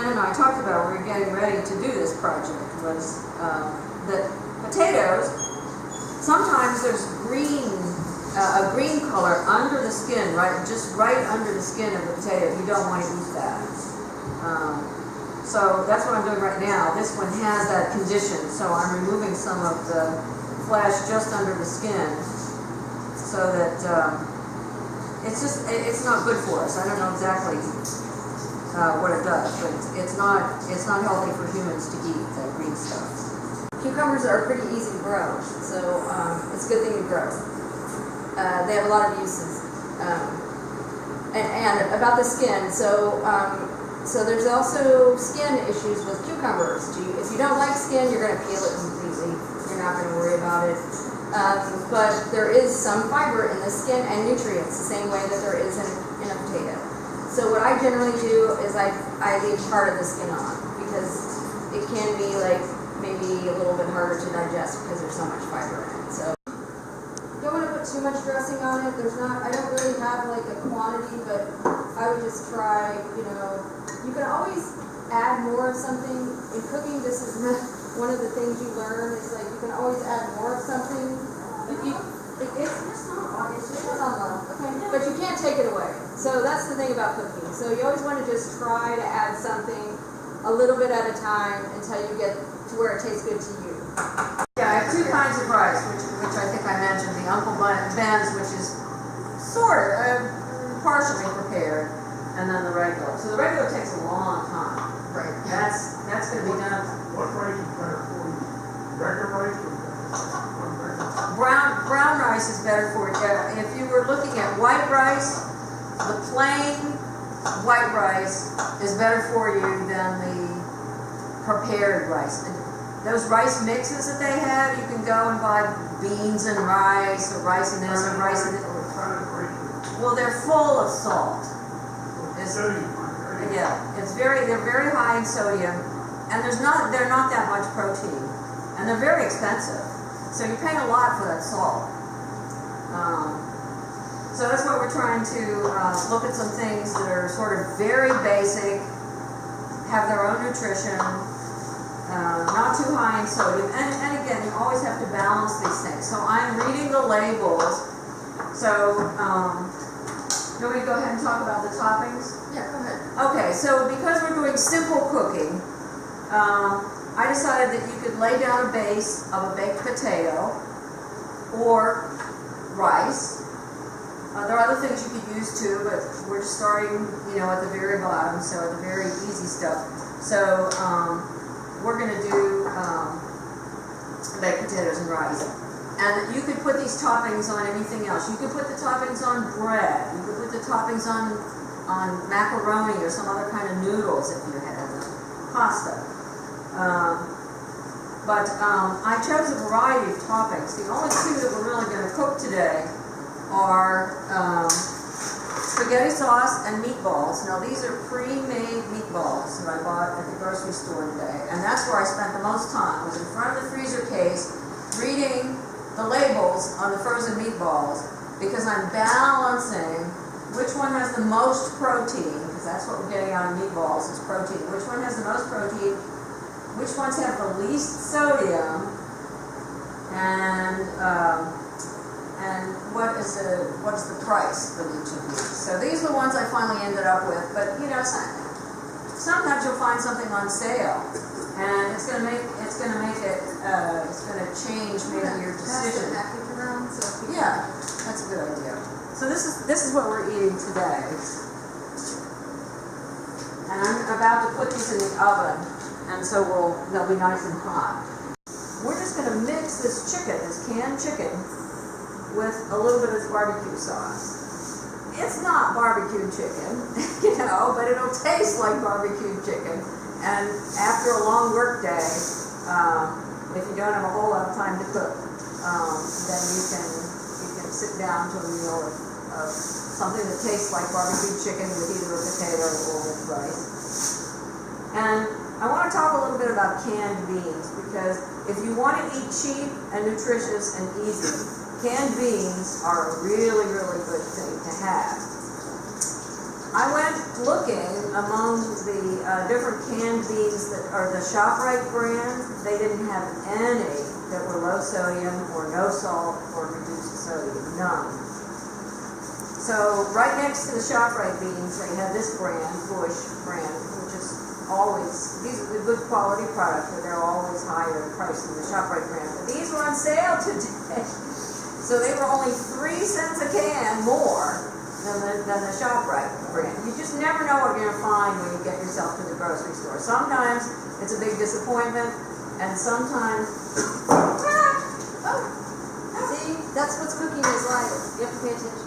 Jenn and I talked about when we were getting ready to do this project was that potatoes, sometimes there's a green color under the skin, just right under the skin of the potato. You don't want to eat that. So that's what I'm doing right now. This one has that condition, so I'm removing some of the flesh just under the skin so that it's not good for us. I don't know exactly what it does, but it's not healthy for humans to eat that green stuff. Cucumbers are pretty easy to grow, so it's a good thing to grow. They have a lot of uses. And about the skin, so there's also skin issues with cucumbers. If you don't like skin, you're going to peel it completely. You're not going to worry about it. But there is some fiber in the skin and nutrients, the same way that there is in a potato. So what I generally do is I leave part of the skin on, because it can be like maybe a little bit harder to digest because there's so much fiber in it. So don't want to put too much dressing on it. I don't really have like a quantity, but I would just try, you can always add more of something. In cooking, this is one of the things you learn is like you can always add more of something. It's on low, okay? But you can't take it away. So that's the thing about cooking. So you always want to just try to add something a little bit at a time until you get to where it tastes good to you. Yeah, I have two kinds of rice, which I think I mentioned. The Uncle Ben's, which is sort of partially prepared, and then the regular. So the regular takes a long time. Right. That's going to be done. What rice is better for you? Regular rice or Brown rice is better for you. If you were looking at white rice, the plain white rice is better for you than the prepared rice. Those rice mixes that they have, you can go and buy beans and rice, or rice and this, and rice and this. Well, they're full of salt. They're very high in sodium, and they're not that much protein, and they're very expensive. So you're paying a lot for that salt. So that's why we're trying to look at some things that are sort of very basic, have their own nutrition, not too high in sodium, and again, you always have to balance these things. So I'm reading the labels. So, you want me to go ahead and talk about the toppings? Yeah, go ahead. Okay, so because we're doing simple cooking, I decided that you could lay down a base of a baked potato or rice. There are other things you could use too, but we're just starting, at the very bottom, so at the very easy stuff. So we're going to do baked potatoes and rice. And you could put these toppings on anything else. You could put the toppings on bread. You could put the toppings on macaroni or some other kind of noodles if you had them. Pasta. But I chose a variety of toppings. The only two that we're really going to cook today are spaghetti sauce and meatballs. Now these are pre-made meatballs that I bought at the grocery store today, and that's where I spent the most time. I was in front of the freezer case reading the labels on the frozen meatballs, because I'm balancing which one has the most protein, because that's what we're getting out of meatballs is protein. Which one has the most protein? Which ones have the least sodium? And what is the price for each of these? So these are the ones I finally ended up with. But sometimes you'll find something on sale, and it's going to change maybe your decision. Yeah, that's a good idea. So this is what we're eating today, and I'm about to put these in the oven, and so they'll be nice and hot. We're just going to mix this canned chicken, with a little bit of this barbecue sauce. It's not barbecue chicken, but it'll taste like barbecue chicken. And after a long work day, if you don't have a whole lot of time to cook, then you can sit down to a meal of something that tastes like barbecue chicken with either a potato or with rice. And I want to talk a little bit about canned beans, because if you want to eat cheap and nutritious and easy, canned beans are a really, really good thing to have. I went looking among the different canned beans that are the ShopRite brand. They didn't have any that were low sodium or no salt or reduced sodium, none. So right next to the ShopRite beans, they have this brand, Bush brand, which is always, these are the good quality products, but they're always higher in price than the ShopRite brand. But these were on sale today. So they were only 3 cents a can more than the ShopRite brand. You just never know what you're gonna find when you get yourself to the grocery store. Sometimes it's a big disappointment, and sometimes, See, that's what cooking is like. You have to pay attention.